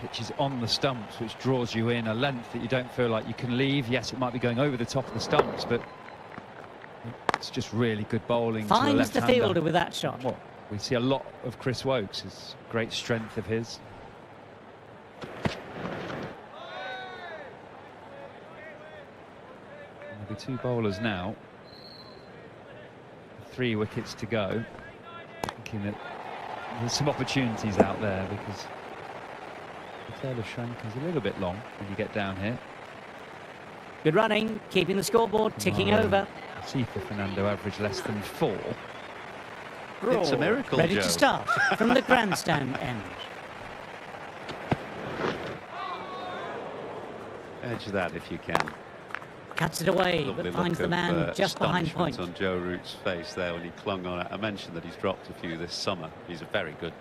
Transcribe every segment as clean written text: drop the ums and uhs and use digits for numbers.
Pitch is on the stumps, which draws you in a length that you don't feel like you can leave. Yes, it might be going over the top of the stumps, but it's just really good bowling. Finds to the fielder with that shot. What we see a lot of Chris Woakes is great strength of his. There'll be 2 bowlers now. 3 wickets to go. Thinking that there's some opportunities out there because the tail of Sri Lanka is a little bit long when you get down here. Good running, keeping the scoreboard ticking over. See for Fernando average less than 4. It's a miracle, ready Joe. to start from the grandstand end. Edge that if you can. Cuts it away, Lovely but finds look the man of, just behind point. on Joe Root's face there when he clung on it. I mentioned that he's dropped a few this summer. He's a very good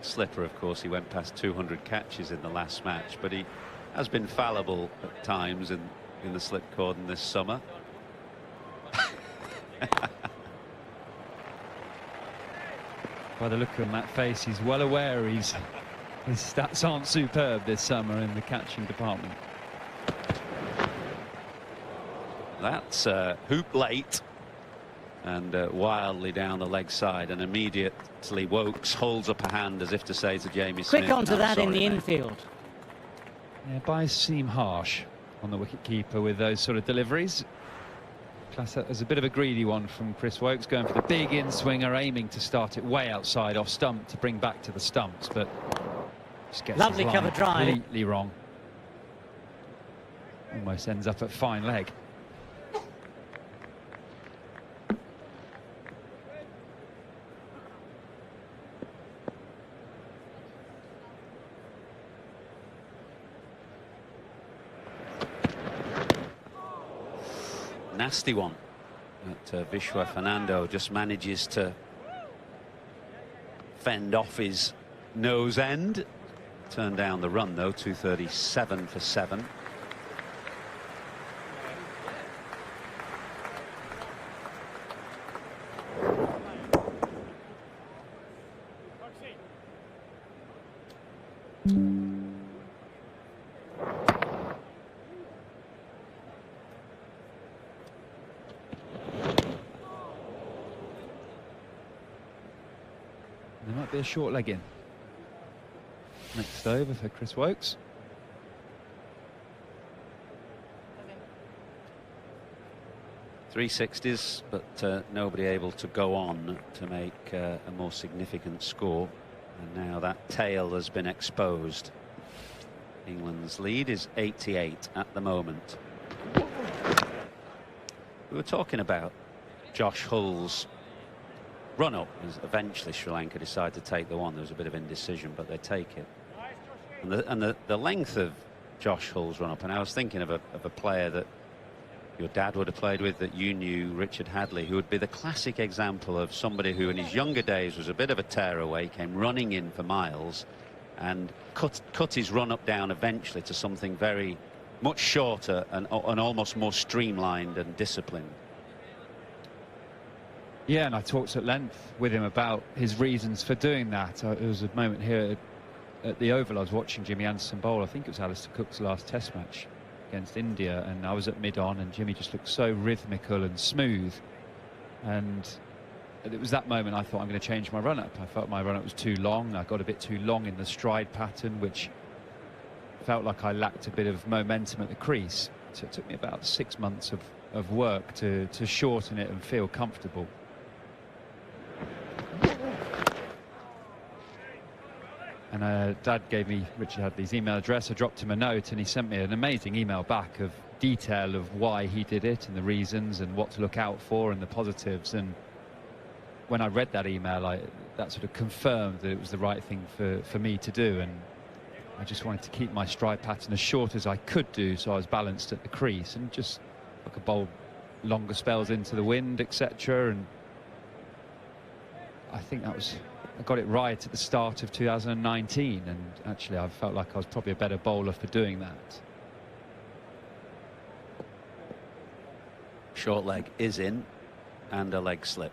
slipper, of course. He went past 200 catches in the last match, but he has been fallible at times in the slip cordon this summer. By the look on that face, he's well aware his stats aren't superb this summer in the catching department. That's hoop late and wildly down the leg side, and immediately Woakes holds up a hand as if to say to Jamie Smith, Quick onto that in the mate. infield. Yeah, byes seem harsh on the wicketkeeper with those sort of deliveries. Class that as a bit of a greedy one from Chris Woakes, going for the big in-swinger, aiming to start it way outside off stump to bring back to the stumps, but just gets Lovely his cover line drive. completely wrong. Almost ends up at fine leg. Nasty one. But Vishwa Fernando just manages to fend off his nose end. Turn down the run though, 237 for 7. There might be a short leg in. Next over for Chris Woakes. .360s, but nobody able to go on to make a more significant score. And now that tail has been exposed. England's lead is 88 at the moment. We were talking about Josh Hull's run-up, as eventually Sri Lanka decided to take the one. There was a bit of indecision, but they take it. And the length of Josh Hull's run-up, and I was thinking of a player that your dad would have played with, that you knew, Richard Hadley, who would be the classic example of somebody who in his younger days was a bit of a tearaway, came running in for miles and cut his run-up down eventually to something very much shorter and almost more streamlined and disciplined. Yeah, and I talked at length with him about his reasons for doing that. There was a moment here at the Oval, I was watching Jimmy Anderson bowl. I think it was Alistair Cook's last Test match against India, and I was at mid-on, and Jimmy just looked so rhythmical and smooth. And it was that moment I thought, I'm going to change my run-up. I felt my run-up was too long. I got a bit too long in the stride pattern, which felt like I lacked a bit of momentum at the crease. So it took me about 6 months of work to shorten it and feel comfortable. And Dad gave me Richard Hadley's email address. I dropped him a note, and he sent me an amazing email back of detail of why he did it and the reasons and what to look out for and the positives. And when I read that email, that sort of confirmed that it was the right thing for me to do. And I just wanted to keep my stride pattern as short as I could do, so I was balanced at the crease, and just I could bowl longer spells into the wind, etc. And I think I got it right at the start of 2019, and actually I felt like I was probably a better bowler for doing that. Short leg is in, and a leg slip.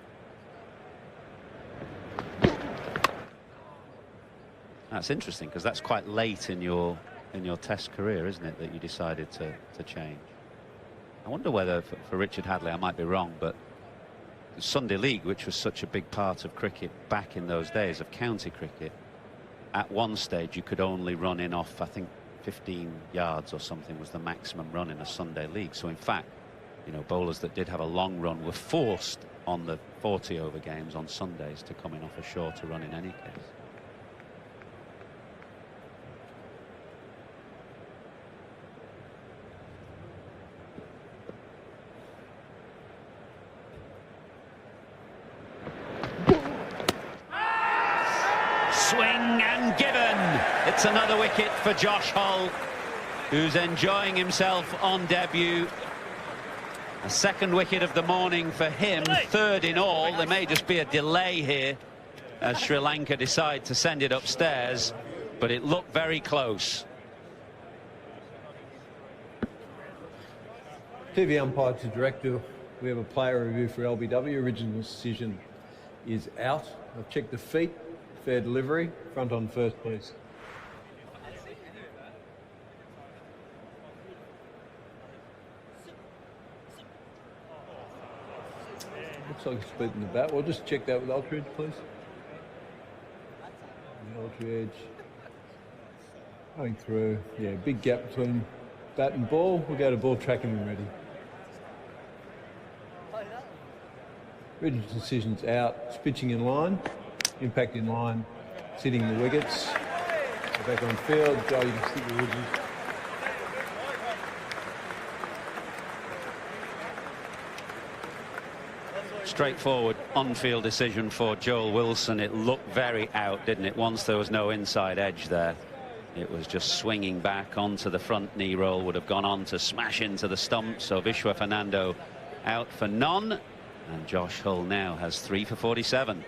That's interesting, because that's quite late in your Test career, isn't it, that you decided to change? I wonder whether for Richard Hadley, I might be wrong, but the Sunday League, which was such a big part of cricket back in those days of county cricket, at one stage you could only run in off, I think, 15 yards or something was the maximum run in a Sunday League. So in fact, you know, bowlers that did have a long run were forced on the 40 over games on Sundays to come in off a shorter run in any case. Swing and given. It's another wicket for Josh Hull, who's enjoying himself on debut. A second wicket of the morning for him, third in all. There may just be a delay here as Sri Lanka decide to send it upstairs, but it looked very close. TV umpire to director, we have a player review for LBW. Original decision is out. I've checked the feet. Fair delivery. Front on first, please. Looks like a split in the bat. We'll just check that with Ultra Edge, please. The Ultra Edge. Going through. Yeah, big gap between bat and ball. We'll go to ball tracking when ready. Original decision's out. Pitching in line. Impact in line, sitting the wickets. Go back on field. Joe, you can stick the ridges. Straightforward on-field decision for Joel Wilson. It looked very out, didn't it? Once there was no inside edge there, it was just swinging back onto the front knee roll. Would have gone on to smash into the stump. So Vishwa Fernando out for none, and Josh Hull now has 3 for 47.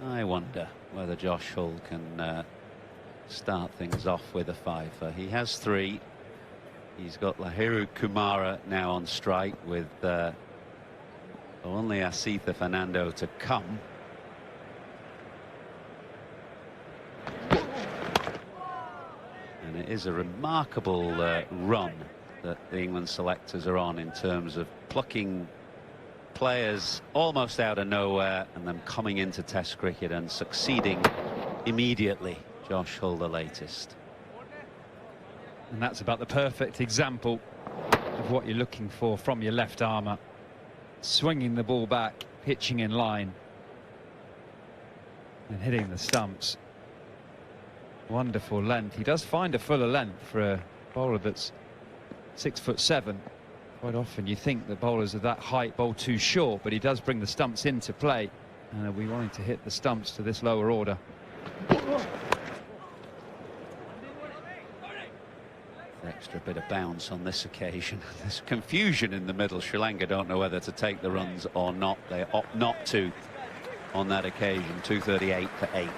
I wonder whether Josh Hull can start things off with a fifer. He has 3. He's got Lahiru Kumara now on strike with only Asitha Fernando to come. And it is a remarkable run that the England selectors are on in terms of plucking players almost out of nowhere and then coming into Test cricket and succeeding immediately. Josh Hull, the latest. And that's about the perfect example of what you're looking for from your left armour. Swinging the ball back, pitching in line, and hitting the stumps. Wonderful length. He does find a fuller length for a bowler that's 6'7". Quite often you think that bowlers of that height bowl too short, but he does bring the stumps into play, and we wanting to hit the stumps to this lower order. Extra bit of bounce on this occasion. There's confusion in the middle. Sri Lanka don't know whether to take the runs or not. They opt not to on that occasion. 238 for 8.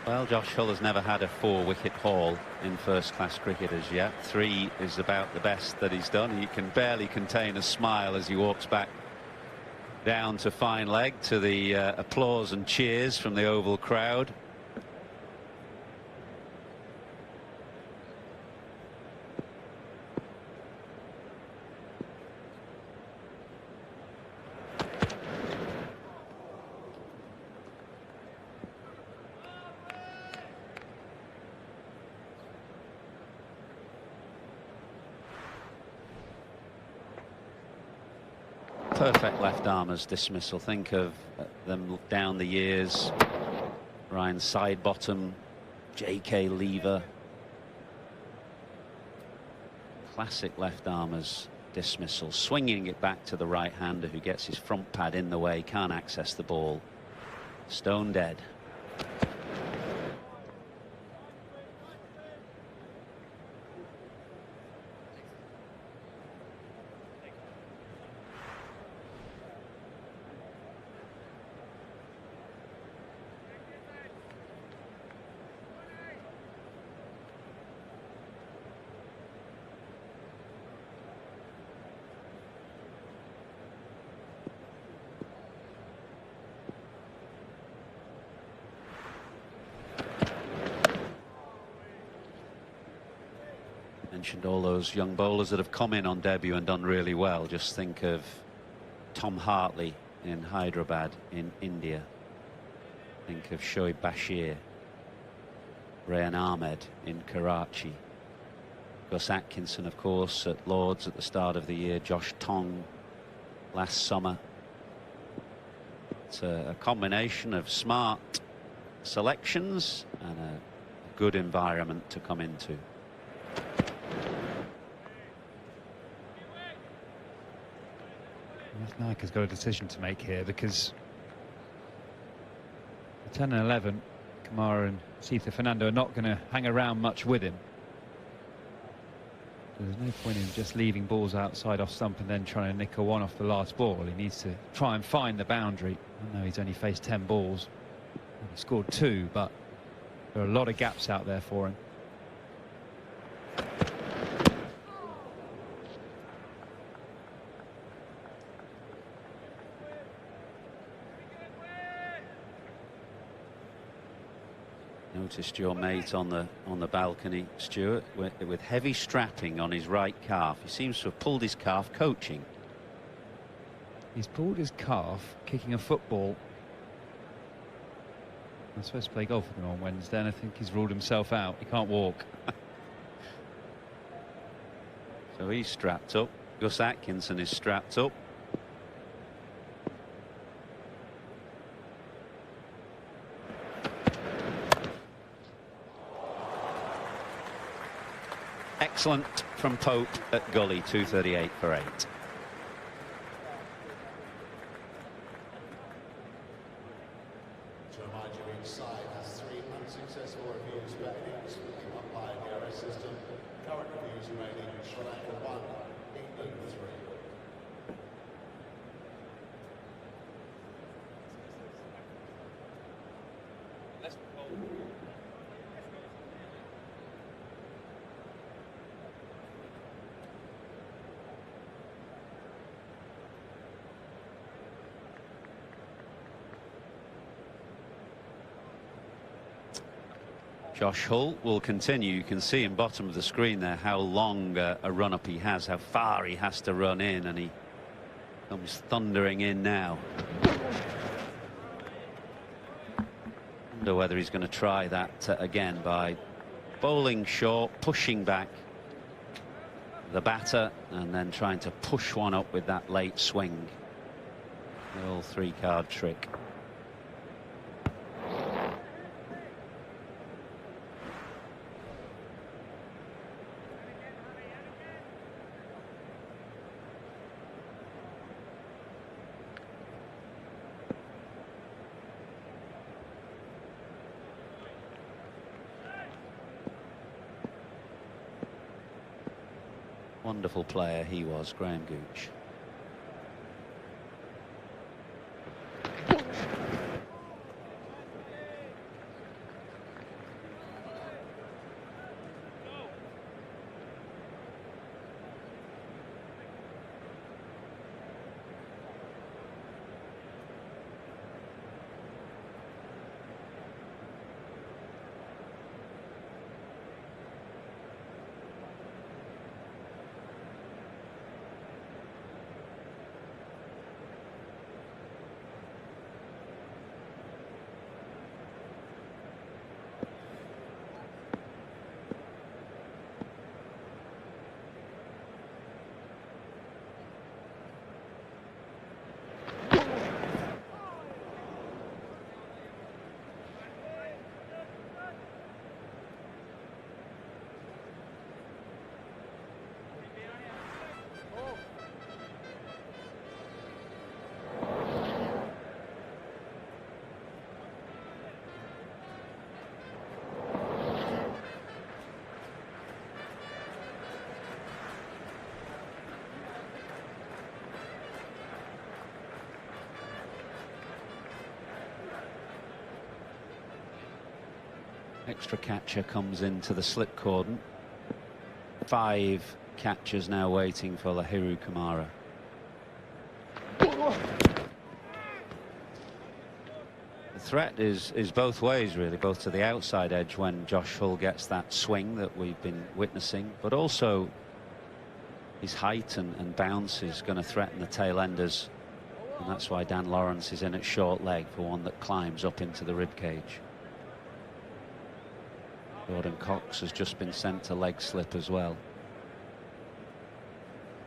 Well, Josh Hull has never had a 4-wicket haul in first-class cricket as yet. 3 is about the best that he's done. He can barely contain a smile as he walks back down to fine leg to the applause and cheers from the Oval crowd. Perfect left-armer's dismissal. Think of them down the years. Ryan Sidebottom, J.K. Lever. Classic left-armer's dismissal. Swinging it back to the right-hander who gets his front pad in the way, can't access the ball. Stone dead. Mentioned all those young bowlers that have come in on debut and done really well. Just think of Tom Hartley in Hyderabad in India. Think of Shoaib Bashir, Rayan Ahmed in Karachi, Gus Atkinson of course at Lords at the start of the year, Josh Tong last summer. It's a combination of smart selections and a good environment to come into. Nike's got a decision to make here, because the 10 and 11, Kamara and Sita Fernando are not going to hang around much with him. There's no point in just leaving balls outside off stump and then trying to nick a one off the last ball. He needs to try and find the boundary. I know he's only faced 10 balls. He scored 2, but there are a lot of gaps out there for him. Noticed your mate on the balcony, Stuart, with heavy strapping on his right calf. He seems to have pulled his calf coaching. He's pulled his calf kicking a football. I'm supposed to play golf with him on Wednesday, and I think he's ruled himself out. He can't walk. So he's strapped up. Gus Atkinson is strapped up. Excellent from Pope at Gully, 238 for 8. To remind you, each side has 3 unsuccessful reviews per innings with the umpire DRS system. Current reviews remaining: Sri Lanka 1, England 3. Josh Hull will continue. You can see in bottom of the screen there how long a run-up he has, how far he has to run in, and he comes thundering in now. Wonder whether he's going to try that again by bowling short, pushing back the batter, and then trying to push one up with that late swing. The old 3-card trick. Wonderful player he was, Graham Gooch. Extra catcher comes into the slip cordon. 5 catchers now waiting for Lahiru Kumara. The threat is both ways, really, both to the outside edge when Josh Hull gets that swing that we've been witnessing, but also his height and bounce is going to threaten the tail enders, and that's why Dan Lawrence is in at short leg for one that climbs up into the rib cage. Gordon Cox has just been sent to leg slip as well.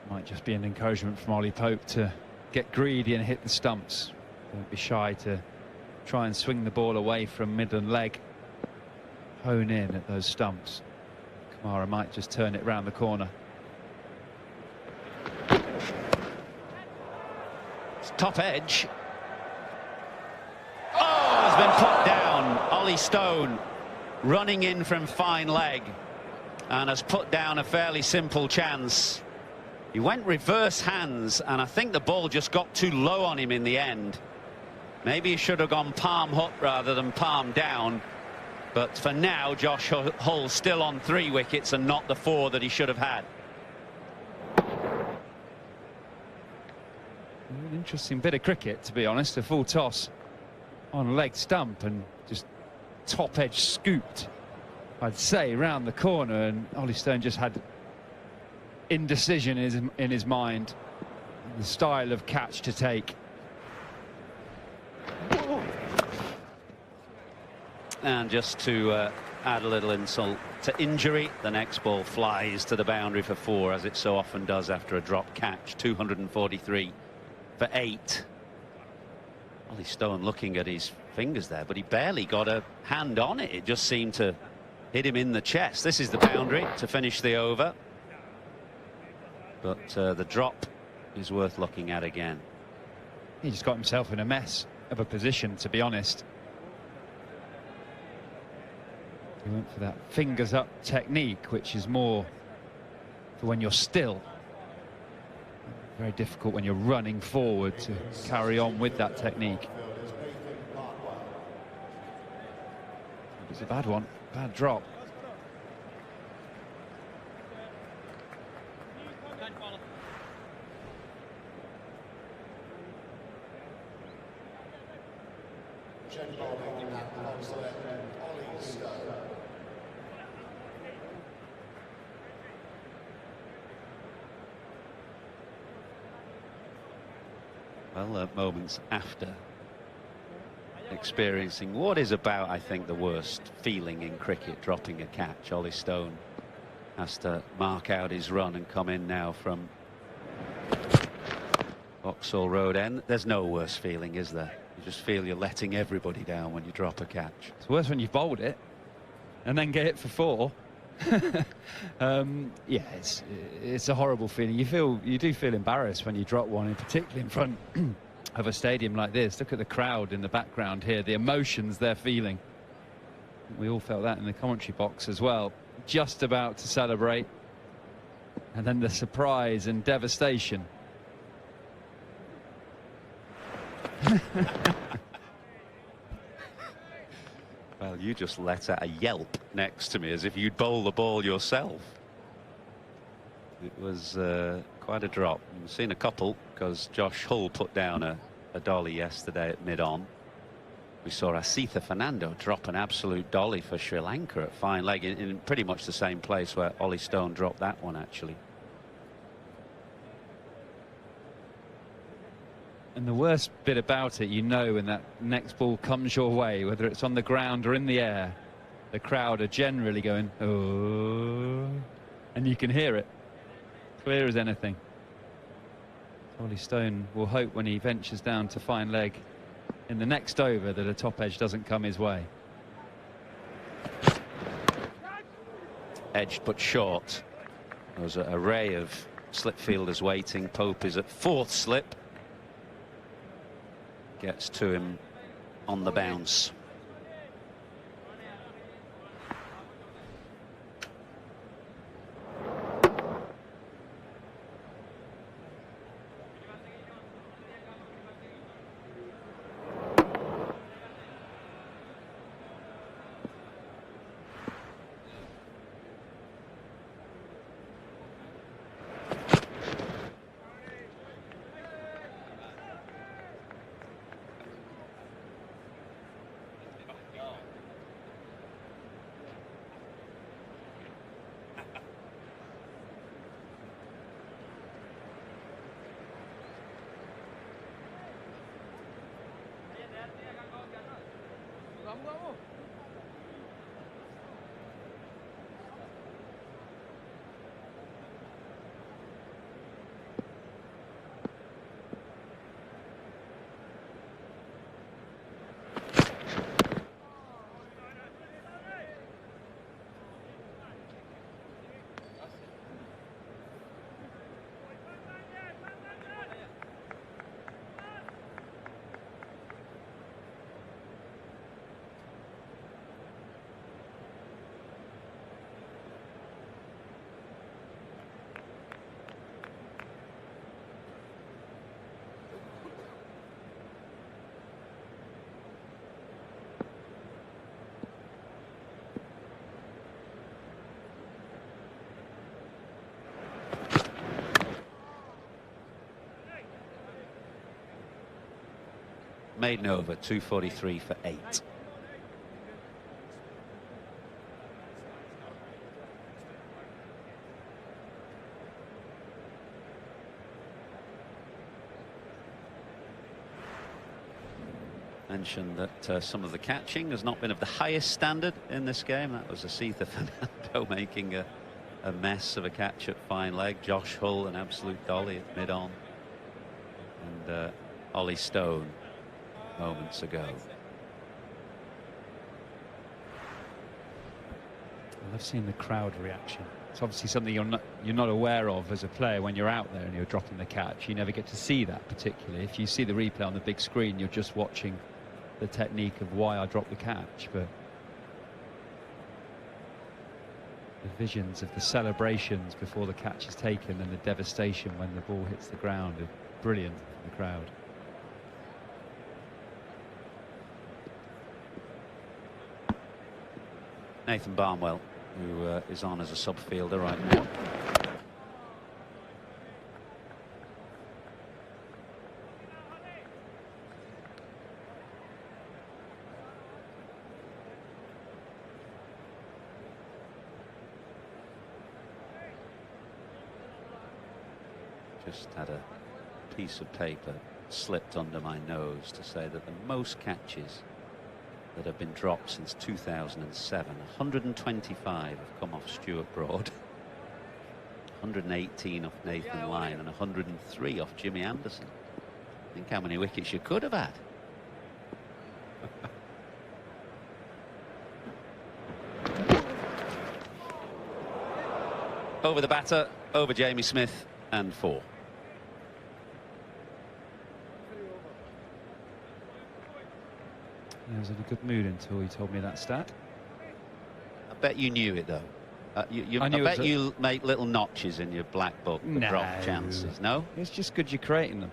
Might just be an encouragement from Ollie Pope to get greedy and hit the stumps. Don't be shy to try and swing the ball away from mid and leg. Hone in at those stumps. Kumara might just turn it round the corner. It's top edge. Oh, has been put down. Ollie Stone running in from fine leg and has put down a fairly simple chance. He went reverse hands, and I think the ball just got too low on him in the end. Maybe he should have gone palm up rather than palm down. But for now, Josh Hull still on 3 wickets and not the 4 that he should have had. An interesting bit of cricket, to be honest. A full toss on leg stump and just top edge scooped, I'd say, round the corner, and Ollie Stone just had indecision in his mind, the style of catch to take. And just to add a little insult to injury, the next ball flies to the boundary for 4, as it so often does after a drop catch. 243 for 8. Ollie Stone looking at his fingers there, but he barely got a hand on it. It just seemed to hit him in the chest. This is the boundary to finish the over, but the drop is worth looking at again. He just got himself in a mess of a position, to be honest. He went for that fingers up technique, which is more for when you're still. Very difficult when you're running forward to carry on with that technique. It was a bad one, bad drop. Well, moments after experiencing what is about, I think, the worst feeling in cricket, dropping a catch, Ollie Stone has to mark out his run and come in now from Vauxhall Road end. There's no worse feeling, is there? You just feel you're letting everybody down when you drop a catch. It's worse when you've bowled it and then get it for 4. Yeah, it's a horrible feeling. You do feel embarrassed when you drop one, and particularly in front of a stadium like this. Look at the crowd in the background here, the emotions they're feeling. We all felt that in the commentary box as well. Just about to celebrate, and then the surprise and devastation. Well, you just let out a yelp next to me as if you'd bowl the ball yourself. It was quite a drop. We've seen a couple, because Josh Hull put down a dolly yesterday at mid-on. We saw Asitha Fernando drop an absolute dolly for Sri Lanka at fine leg in pretty much the same place where Ollie Stone dropped that one, actually. And the worst bit about it, you know, when that next ball comes your way, whether it's on the ground or in the air, the crowd are generally going, oh, and you can hear it, clear as anything. Ollie Stone will hope when he ventures down to fine leg in the next over that a top edge doesn't come his way. Edged but short. There's an array of slip fielders waiting. Pope is at 4th slip. Gets to him on the bounce. maiden over, 243 for 8. Mentioned that some of the catching has not been of the highest standard in this game. That was Asitha Fernando making a mess of a catch at fine leg. Josh Hull, an absolute dolly at mid-on. And Ollie Stone moments ago. I've seen the crowd reaction. It's obviously something you're not aware of as a player when you're out there and you're dropping the catch. You never get to see that particularly. If you see the replay on the big screen, you're just watching the technique of why I dropped the catch. But the visions of the celebrations before the catch is taken and the devastation when the ball hits the ground are brilliant for the crowd. Nathan Barnwell, who is on as a sub-fielder right now. Just had a piece of paper slipped under my nose to say that the most catches that have been dropped since 2007, 125 have come off Stuart Broad, 118 off Nathan Lyon, and 103 off Jimmy Anderson. Think how many wickets you could have had. Over the batter, over Jamie Smith, and 4. I was in a good mood until he told me that stat. I bet you knew it though. I bet you make little notches in your black book for drop chances. No, it's just good you're creating them.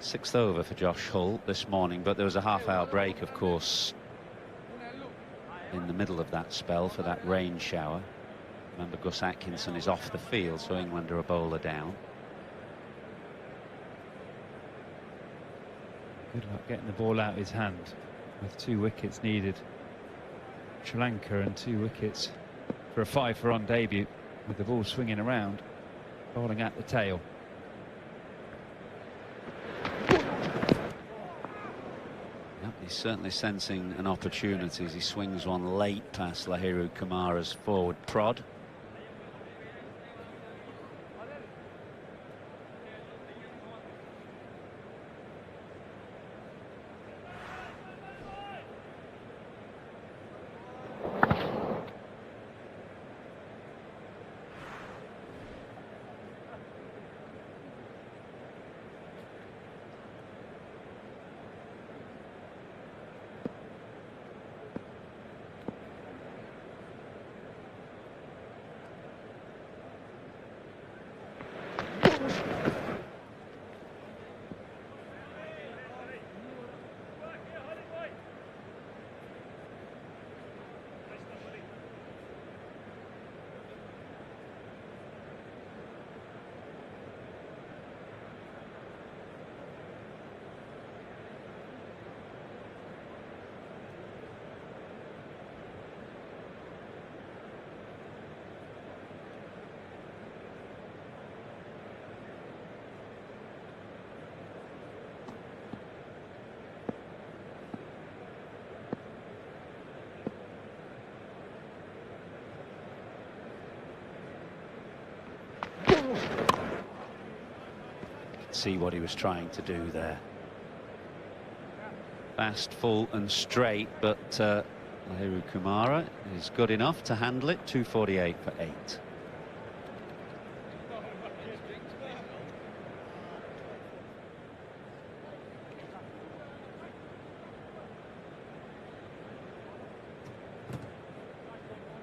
Sixth over for Josh Hull this morning, but there was a half-hour break, of course, in the middle of that spell for that rain shower. Remember, Gus Atkinson is off the field, so England are a bowler down. Good luck getting the ball out of his hand with 2 wickets needed. Sri Lanka and 2 wickets for a 5-for-on debut with the ball swinging around, bowling at the tail. He's certainly sensing an opportunity as he swings one late past Lahiru Kumara's forward prod. See what he was trying to do there. Fast, full and straight, but Lahiru Kumara is good enough to handle it. 248 for 8.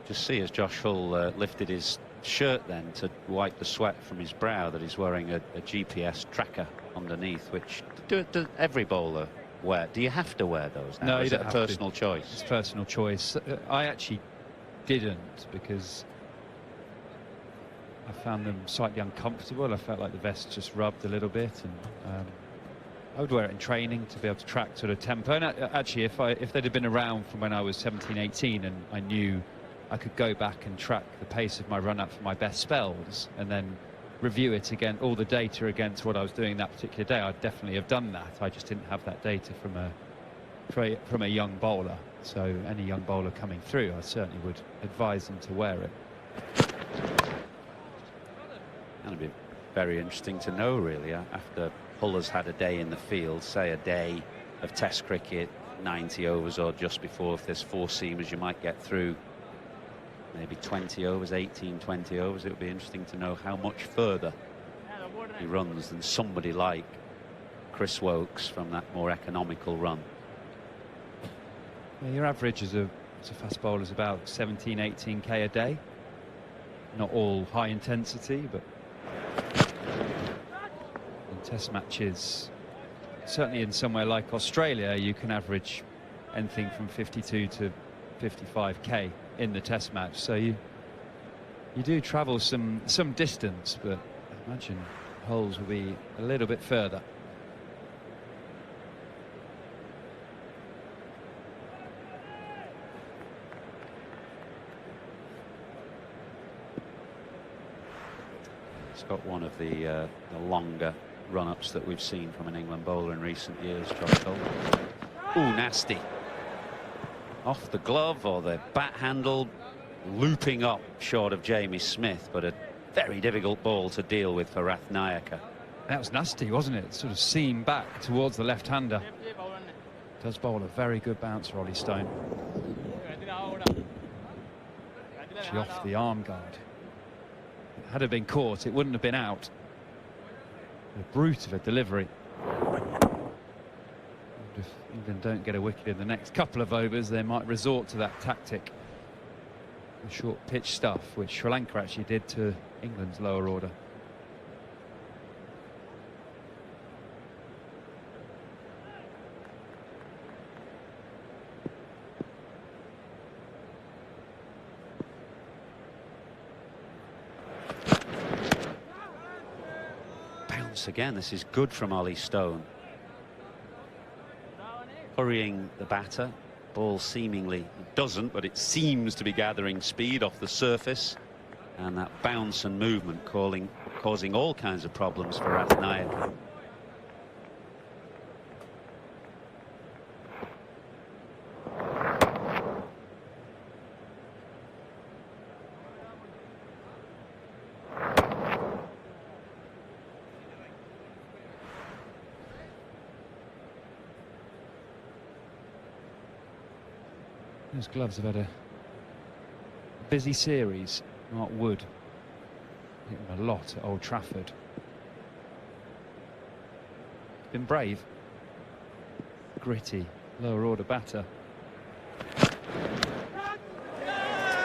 Just see as Josh Hull lifted his shirt then to wipe the sweat from his brow that he's wearing a GPS tracker underneath, which do every bowler wear? Do you have to wear those now? No, Is you it don't a have personal to. choice? It's personal choice. I actually didn't, because I found them slightly uncomfortable. I felt like the vest just rubbed a little bit, and I would wear it in training to be able to track sort of tempo. And actually, if they'd have been around from when I was 17, 18, and I knew I could go back and track the pace of my run-up for my best spells, and then review it again, all the data against what I was doing that particular day, I'd definitely have done that. I just didn't have that data from a young bowler. So any young bowler coming through, I certainly would advise them to wear it. That'd be very interesting to know, really, after Hull has had a day in the field, say a day of Test cricket, 90 overs or just before. If there's 4 seamers, you might get through maybe 20 overs, 18, 20 overs. It would be interesting to know how much further he runs than somebody like Chris Wokes from that more economical run. Yeah, your average as a fast bowler is about 17, 18k a day. Not all high intensity, but in Test matches, certainly in somewhere like Australia, you can average anything from 52 to 55k in the Test match. So you do travel some distance, but I imagine holes will be a little bit further. It's got one of the longer run-ups that we've seen from an England bowler in recent years, Josh Hull. Ooh, nasty. Off the glove or the bat handle, looping up short of Jamie Smith, but a very difficult ball to deal with for Rathnayaka. That was nasty, wasn't it? Sort of seam back towards the left-hander. Does bowl a very good bouncer, Ollie Stone. Actually off the arm guard. Had it been caught, it wouldn't have been out. A brute of a delivery. If England don't get a wicket in the next couple of overs, they might resort to that tactic, the short pitch stuff, which Sri Lanka actually did to England's lower order. Bounce again. This is good from Ollie Stone. Hurrying the batter. Ball seemingly doesn't, but it seems to be gathering speed off the surface, and that bounce and movement causing all kinds of problems for Rathnayaka. Those gloves have had a busy series. Mark Wood hit them a lot at Old Trafford. Been brave. Gritty, lower order batter.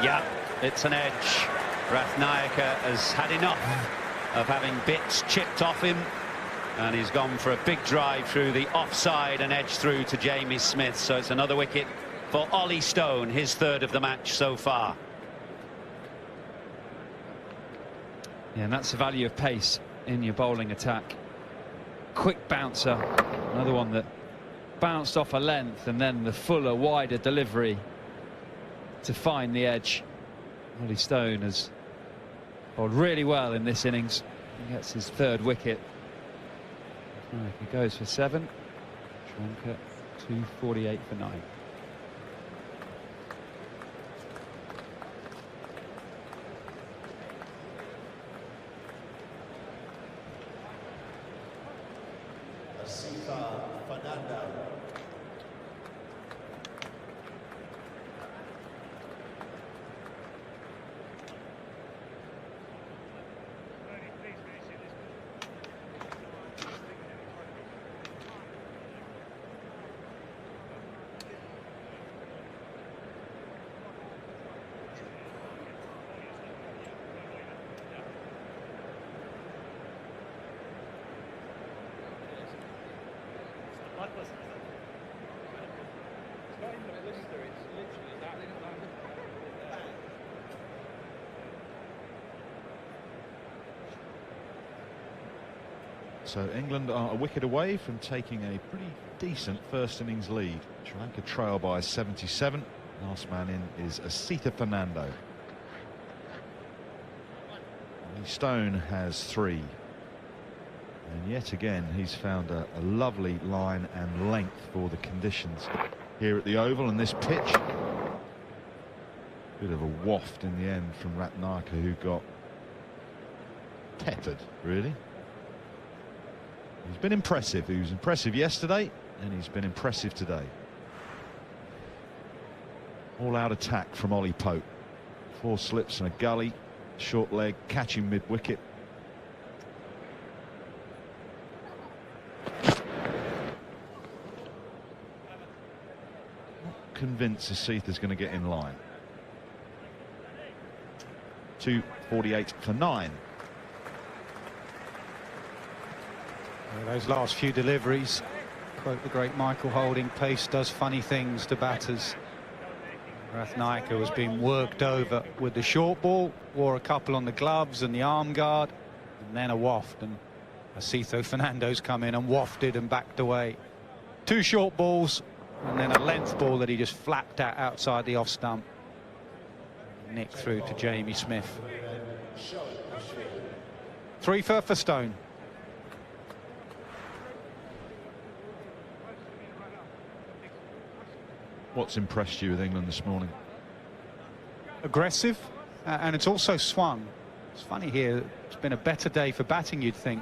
Yeah, it's an edge. Rathnayaka has had enough of having bits chipped off him, and he's gone for a big drive through the offside and edge through to Jamie Smith. So it's another wicket for Ollie Stone, his third of the match so far. Yeah, and that's the value of pace in your bowling attack. Quick bouncer, another one that bounced off a length, and then the fuller, wider delivery to find the edge. Ollie Stone has bowled really well in this innings. He gets his third wicket. He goes for 7. Sri Lanka 248 for 9. So England are a wicket away from taking a pretty decent first innings lead. Sri Lanka trail by 77. Last man in is Asitha Fernando. Lee Stone has 3. And yet again he's found a lovely line and length for the conditions here at the Oval and this pitch. Bit of a waft in the end from Ratnayaka, who got peppered really. He's been impressive. He was impressive yesterday and he's been impressive today. All-out attack from Ollie Pope. 4 slips and a gully, short leg, catching mid-wicket. Not convinced Asitha's going to get in line. 2:48 for 9. Those last few deliveries, quote the great Michael Holding, pace does funny things to batters. Ratnayaka was being worked over with the short ball, wore a couple on the gloves and the arm guard, and then a waft, and Asitha Fernando's come in and wafted and backed away. 2 short balls and then a length ball that he just flapped at outside the off stump. Nick through to Jamie Smith. 3 for Stone. What's impressed you with England this morning? Aggressive, and it's also swung. It's funny here, it's been a better day for batting, you'd think.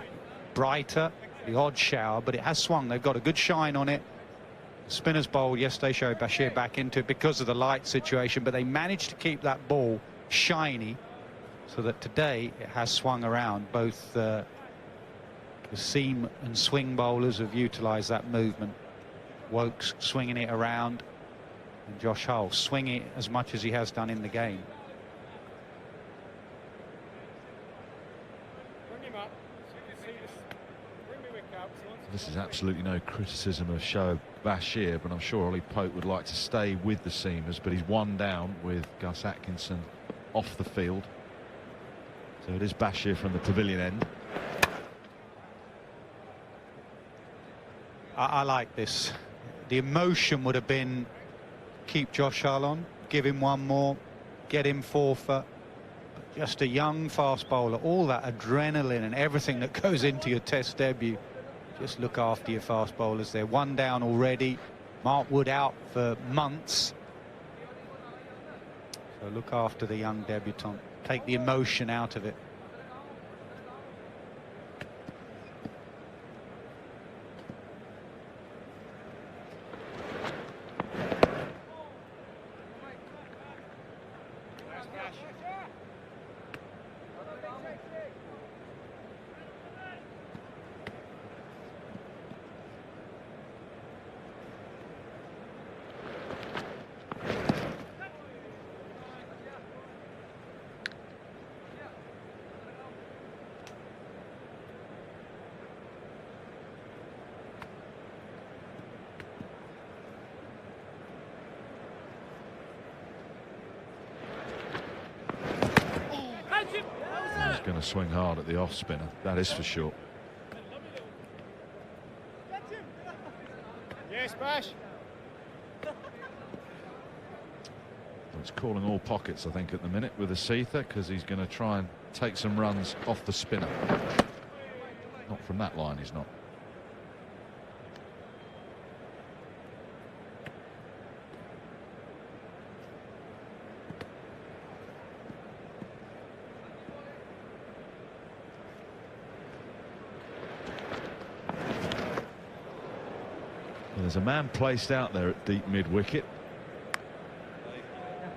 Brighter, the odd shower, but it has swung. They've got a good shine on it. The spinners bowled yesterday, showed Bashir back into it because of the light situation, but they managed to keep that ball shiny so that today it has swung around. Both the seam and swing bowlers have utilised that movement. Wokes swinging it around, and Josh Hull swinging it as much as he has done in the game. This is absolutely no criticism of Shoaib Bashir, but I'm sure Ollie Pope would like to stay with the seamers, but he's 1 down with Gus Atkinson off the field. So it is Bashir from the pavilion end. I like this. The emotion would have been keep Josh Hull on, give him 1 more, get him 4 for. But just a young fast bowler, all that adrenaline and everything that goes into your test debut. Just look after your fast bowlers. They're 1 down already. Mark Wood out for months. So look after the young debutant. Take the emotion out of it. He's going to swing hard at the off spinner, that is for sure. Yes, Bash. It's calling all pockets, I think, at the minute with Asitha, because he's going to try and take some runs off the spinner. Not from that line, he's not. There's a man placed out there at deep mid-wicket.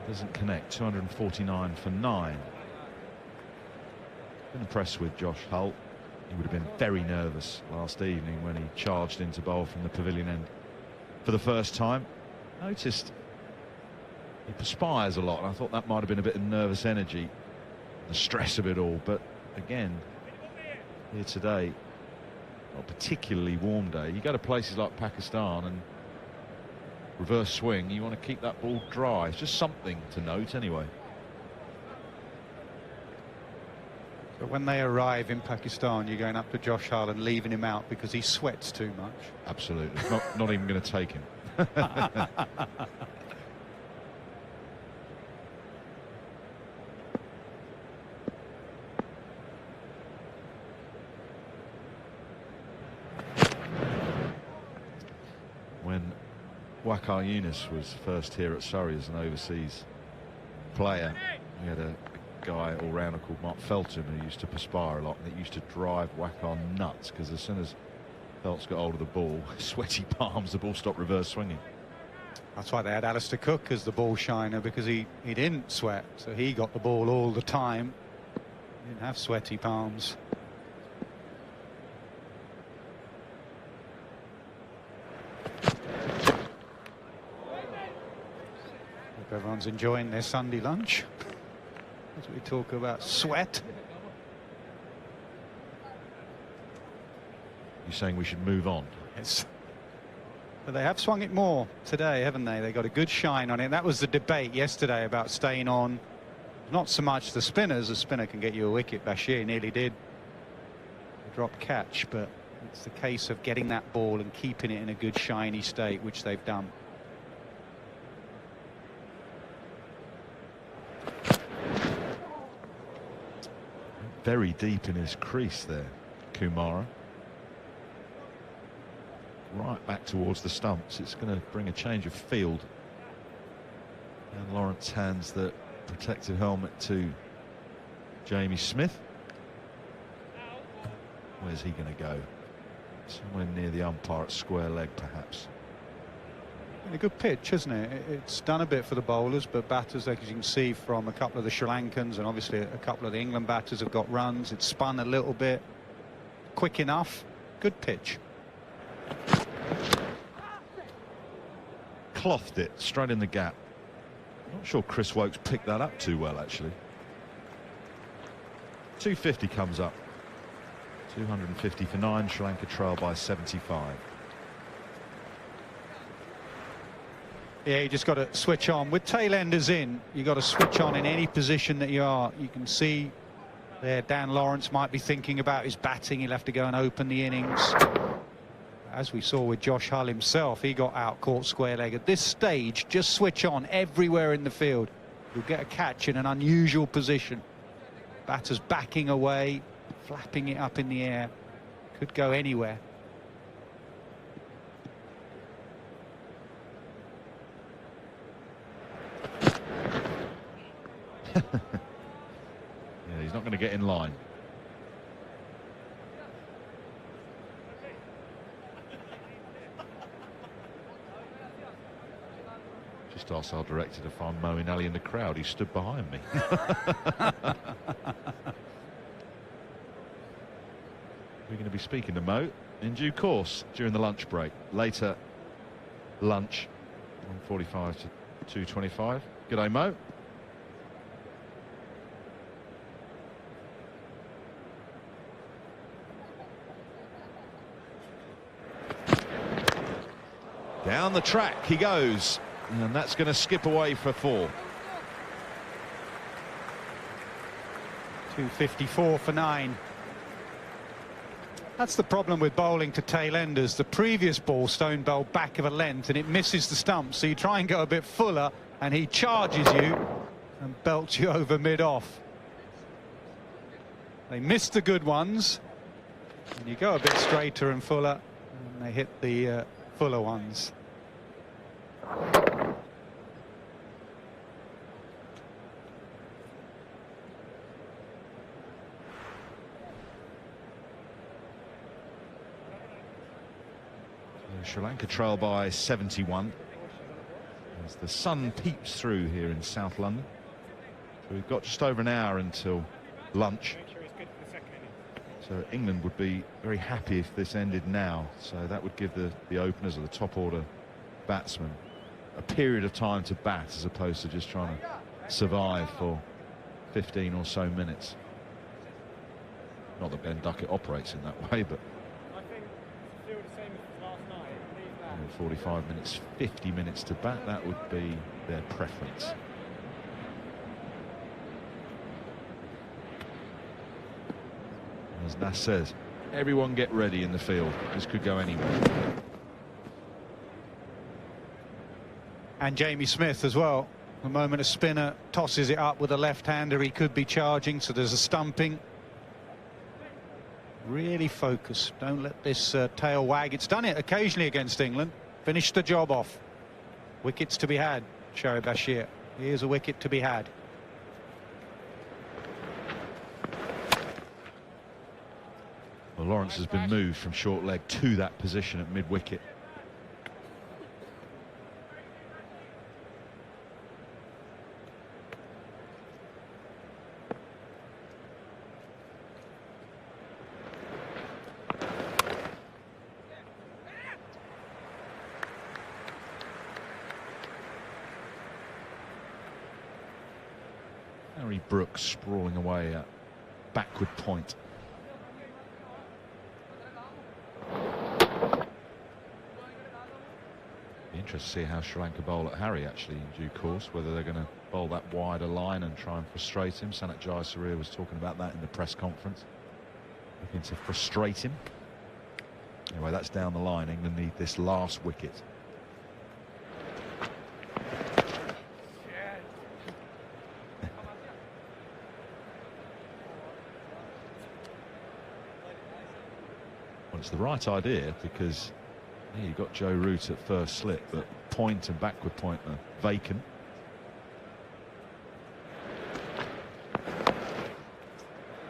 Doesn't connect. 249 for 9. Been impressed with Josh Hull. He would have been very nervous last evening when he charged into bowl from the pavilion end for the first time. Noticed he perspires a lot, and I thought that might have been a bit of nervous energy, the stress of it all. But again, here today, not a particularly warm day. You go to places like Pakistan and reverse swing, you want to keep that ball dry. It's just something to note anyway. But when they arrive in Pakistan, you're going up to Josh Hull and leaving him out because he sweats too much. Absolutely. Not even going to take him. When Waqar Younis was first here at Surrey as an overseas player, we had a guy all-rounder called Mark Felton who used to perspire a lot, and it used to drive Waqar nuts because as soon as Feltz got hold of the ball, sweaty palms, the ball stopped reverse swinging. That's why they had Alistair Cook as the ball shiner, because he didn't sweat, so he got the ball all the time. He didn't have sweaty palms. Hope everyone's enjoying their Sunday lunch as we talk about sweat. You're saying we should move on? Yes. But they have swung it more today, haven't they? They got a good shine on it. That was the debate yesterday about staying on. Not so much the spinners. A spinner can get you a wicket. Bashir nearly did a drop catch, but it's the case of getting that ball and keeping it in a good shiny state, which they've done. Very deep in his crease there, Kumara. Right back towards the stumps. It's going to bring a change of field. And Lawrence hands the protective helmet to Jamie Smith. Where's he going to go? Somewhere near the umpire at square leg, perhaps. A good pitch, hasn't it? It's done a bit for the bowlers, but batters, as you can see from a couple of the Sri Lankans and obviously a couple of the England batters have got runs. It's spun a little bit. Quick enough. Good pitch. Clothed it straight in the gap. Not sure Chris Wokes picked that up too well, actually. 250 comes up. 250 for 9. Sri Lanka trail by 75. Yeah, you just got to switch on. With tail enders in, you got to switch on in any position that you are. You can see there Dan Lawrence might be thinking about his batting. He'll have to go and open the innings. As we saw with Josh Hull himself, he got out caught square leg. At this stage, just switch on everywhere in the field. You'll get a catch in an unusual position. Batters backing away, flapping it up in the air. Could go anywhere. Yeah, he's not going to get in line. Just asked our director to find Moeen Ali in the crowd. He stood behind me. We're going to be speaking to Mo in due course during the lunch break. Later lunch, 1:45 to 2:25. G'day, Mo. Down the track he goes, and that's going to skip away for 4. 254 for 9. That's the problem with bowling to tail enders. The previous ball stone bowled back of a length and it misses the stump, so you try and go a bit fuller and he charges you and belts you over mid-off. They miss the good ones and you go a bit straighter and fuller and they hit the fuller ones. Sri Lanka trail by 71 as the sun peeps through here in South London. So we've got just over an hour until lunch. So England would be very happy if this ended now. So that would give the openers or the top order batsmen a period of time to bat as opposed to just trying to survive for 15 or so minutes. Not that Ben Duckett operates in that way, but 45 minutes, 50 minutes to bat, that would be their preference. As Nas says, everyone get ready in the field. This could go anywhere. And Jamie Smith as well. The moment a spinner tosses it up with a left-hander, he could be charging, so there's a stumping. Really focus. Don't let this tail wag. It's done it occasionally against England. Finished the job off. Wickets to be had, Shoaib Bashir. Here's a wicket to be had. Well, Lawrence has been moved from short leg to that position at mid-wicket. Harry Brooks sprawling away at backward point. Be interested to see how Sri Lanka bowl at Harry actually in due course, whether they're going to bowl that wider line and try and frustrate him. Sanat Jayasuriya was talking about that in the press conference, looking to frustrate him. Anyway, that's down the line. England need this last wicket. Well, it's the right idea because yeah, you've got Joe Root at first slip, but point and backward point are vacant.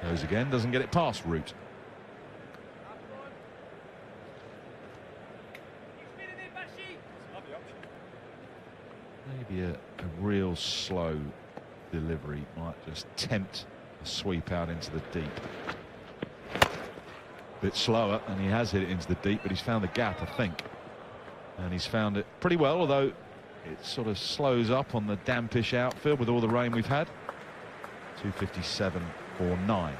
Goes again, doesn't get it past Root. Maybe a real slow delivery might just tempt a sweep out into the deep. Bit slower, and he has hit it into the deep, but he's found the gap, I think, and he's found it pretty well, although it sort of slows up on the dampish outfield with all the rain we've had. 257 or 9.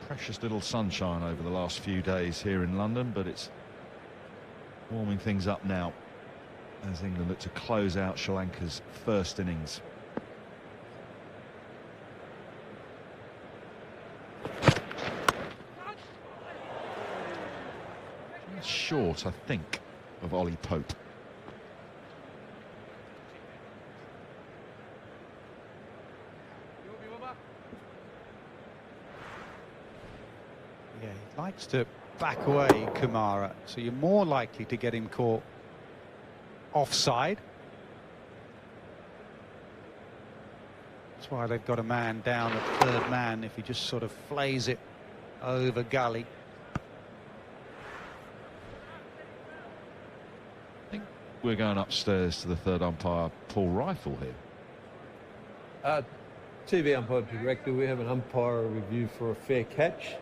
Precious little sunshine over the last few days here in London, but it's warming things up now as England look to close out Sri Lanka's first innings. Short, I think, of Ollie Pope. Yeah, he likes to back away, Kumara, so you're more likely to get him caught offside. That's why they've got a man down, a third man, if he just sort of flays it over gully. I think we're going upstairs to the third umpire, Paul Rifle, here. TV umpire director, we have an umpire review for a fair catch.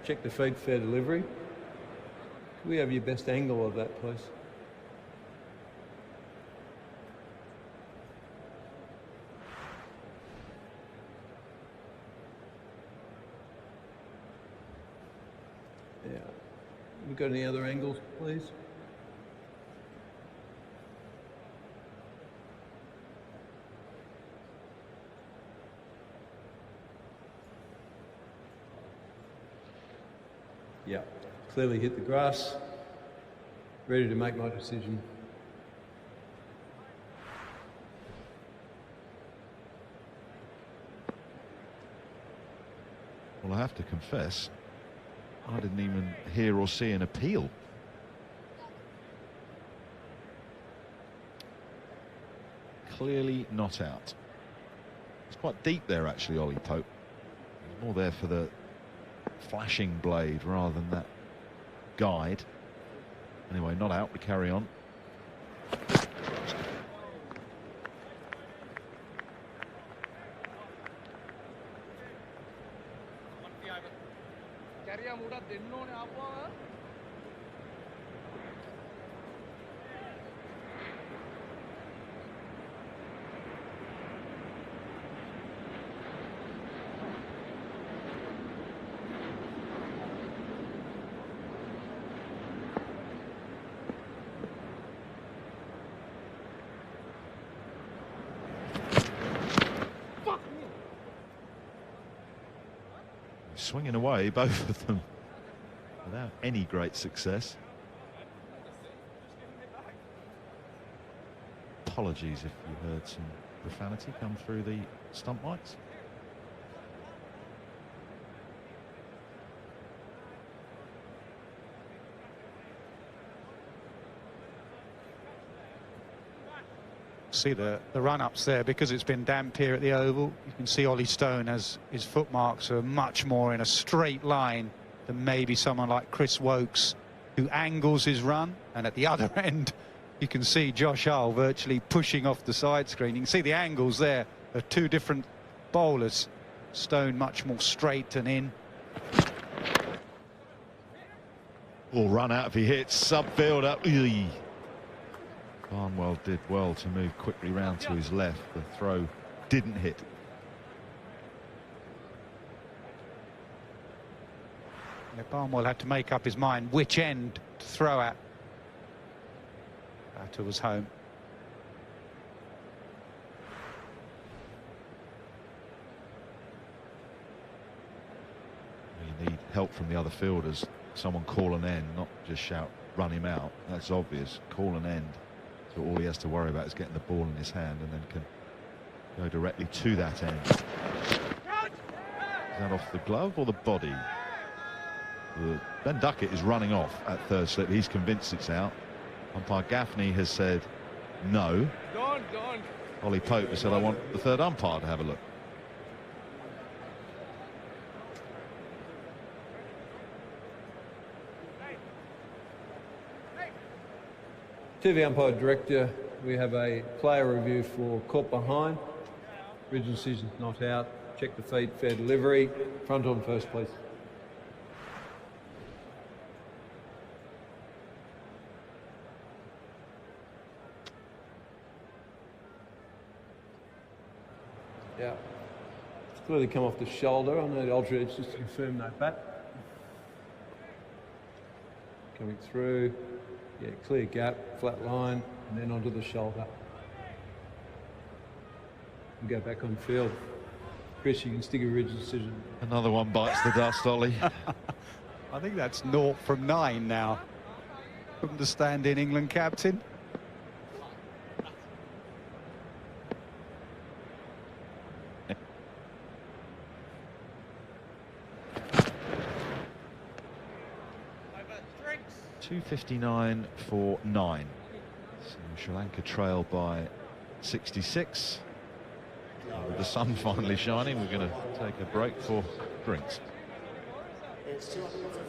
Check the feed, fair delivery. Can we have your best angle of that, please? Yeah. We got any other angles, please? Yeah, clearly hit the grass. Ready to make my decision. Well, I have to confess, I didn't even hear or see an appeal. Clearly not out. It's quite deep there, actually, Ollie Pope. He's more there for the flashing blade rather than that guide. Anyway, not out, we carry on. Swinging away, both of them, without any great success. Apologies if you heard some profanity come through the stump mics. See the run-ups there, because it's been damp here at the Oval. You can see Ollie Stone, as his footmarks are much more in a straight line than maybe someone like Chris Wokes, who angles his run. And at the other end, you can see Josh Hull virtually pushing off the side screen. You can see the angles there of two different bowlers. Stone much more straight and in. All run out if he hits, subfield up. Barnwell did well to move quickly round to his left. The throw didn't hit. Yeah, Barnwell had to make up his mind which end to throw at. Batter was home. You need help from the other fielders. Someone call an end, not just shout run him out. That's obvious. Call an end. So all he has to worry about is getting the ball in his hand, and then can go directly to that end. Is that off the glove or the body? Ben Duckett is running off at third slip. He's convinced it's out. Umpire Gaffney has said no. Ollie Pope has said, I want the third umpire to have a look. To the umpire director, we have a player review for caught behind. Original decision not out. Check the feet, fair delivery. Front on first, please. Yeah. It's clearly come off the shoulder. I know the ultra edge just to confirm no bat. Coming through. Yeah, clear gap, flat line, and then onto the shoulder. And go back on field. Chris, you can stick a rigid decision. Another one bites the dust, Ollie. I think that's 0 from 9 now. From the stand-in England captain. .259 for 9. So Sri Lanka trail by 66. With the sun finally shining, we're going to take a break for drinks. It's 259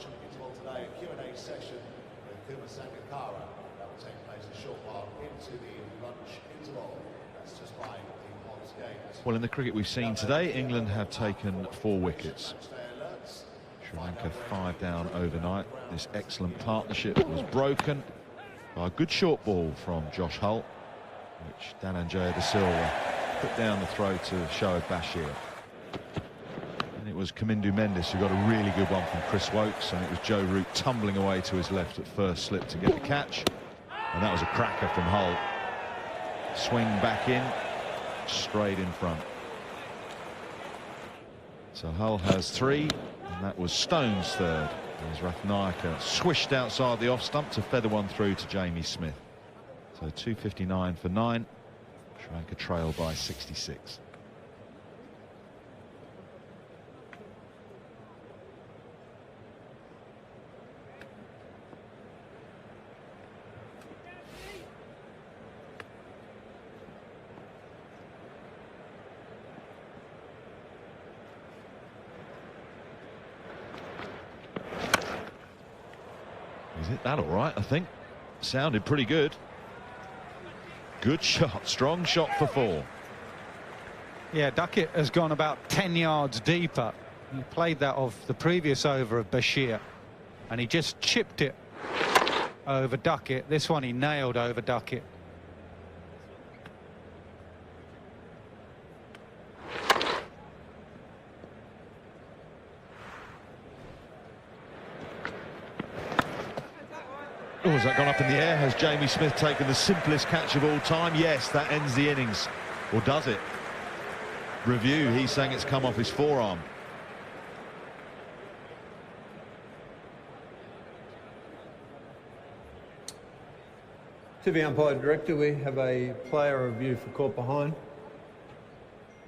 lunch interval today, a Q&A session with Kuma Sangakkara. That will take place a short while into the lunch interval. That's just by the Hogs Gate. Well, in the cricket we've seen today, England have taken 4 wickets. Sri Lanka 5 down overnight. This excellent partnership was broken by a good short ball from Josh Hull, which Dhananjaya de Silva put down the throw to Shoaib Bashir. And it was Kamindu Mendes who got a really good one from Chris Wokes, and it was Joe Root tumbling away to his left at first slip to get the catch. And that was a cracker from Hull. Swing back in, straight in front. So Hull has 3, and that was Stone's third. As Rathnayaka swished outside the off stump to feather one through to Jamie Smith. So 2:59 for 9. Sri Lanka trail by 66. Is it that all right? I think sounded pretty good. Good shot, strong shot for 4. Yeah, Duckett has gone about 10 yards deeper. He played that off the previous over of Bashir, and he just chipped it over Duckett. This one he nailed over Duckett. Oh, has that gone up in the air? Has Jamie Smith taken the simplest catch of all time? Yes, that ends the innings. Or does it? Review, he's saying it's come off his forearm. To the umpire director, we have a player review for caught behind.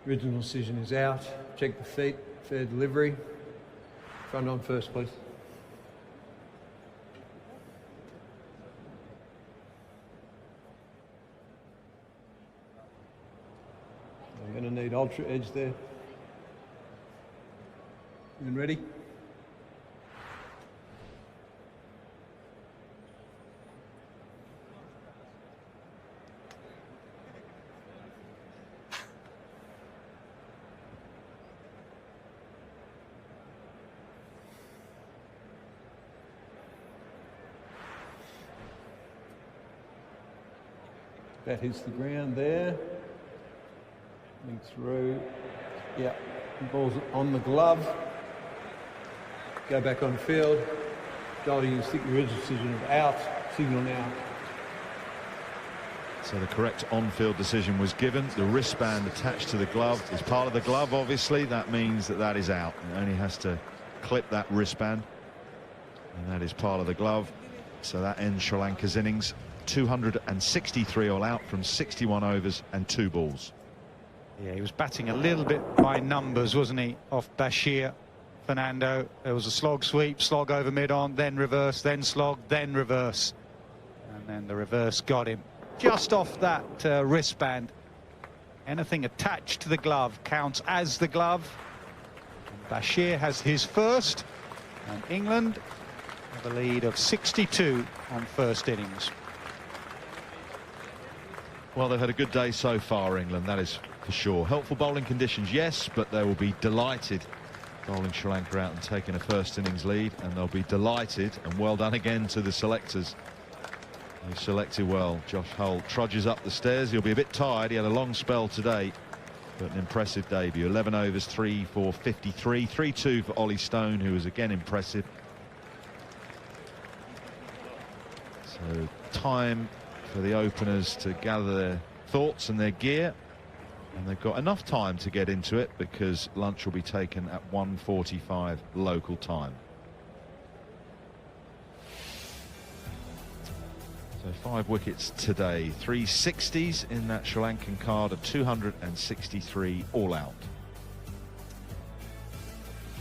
Original decision is out. Check the feet, fair delivery. Front on first, please. We're going to need ultra edge there. And ready? Bat hits the ground there. Link through. Yeah, the ball's on the glove. Go back on field. Goldie, you stick the original decision of out. Signal now. So the correct on-field decision was given. The wristband attached to the glove is part of the glove, obviously. That means that that is out. It only has to clip that wristband. And that is part of the glove. So that ends Sri Lanka's innings. 263 all out from 61 overs and 2 balls. Yeah, he was batting a little bit by numbers, wasn't he, off Bashir. Fernando, there was a slog sweep, slog over mid-on, then reverse, then slog, then reverse. And then the reverse got him just off that wristband. Anything attached to the glove counts as the glove. And Bashir has his first, and England have a lead of 62 on first innings. Well, they've had a good day so far, England, that is for sure. Helpful bowling conditions, yes, but they will be delighted bowling Sri Lanka out and taking a first innings lead, and they'll be delighted, and well done again to the selectors. They selected well. Josh Hull trudges up the stairs. He'll be a bit tired. He had a long spell today, but an impressive debut. 11 overs, 3 for 53. 3-2 for Ollie Stone, who was again impressive. So time for the openers to gather their thoughts and their gear, and they've got enough time to get into it because lunch will be taken at 1:45 local time. So 5 wickets today, 3 60s in that Sri Lankan card of 263 all out.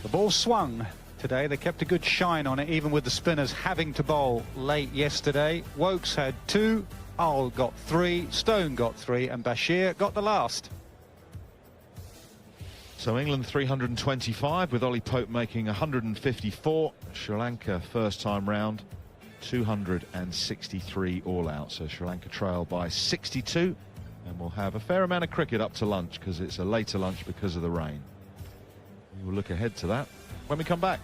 The ball swung today. They kept a good shine on it, even with the spinners having to bowl late yesterday. Wokes had 2, Hull got 3, Stone got 3, and Bashir got the last. So England 325 with Ollie Pope making 154. Sri Lanka first time round 263 all out. So Sri Lanka trail by 62, and we'll have a fair amount of cricket up to lunch because it's a later lunch because of the rain. We will look ahead to that when we come back.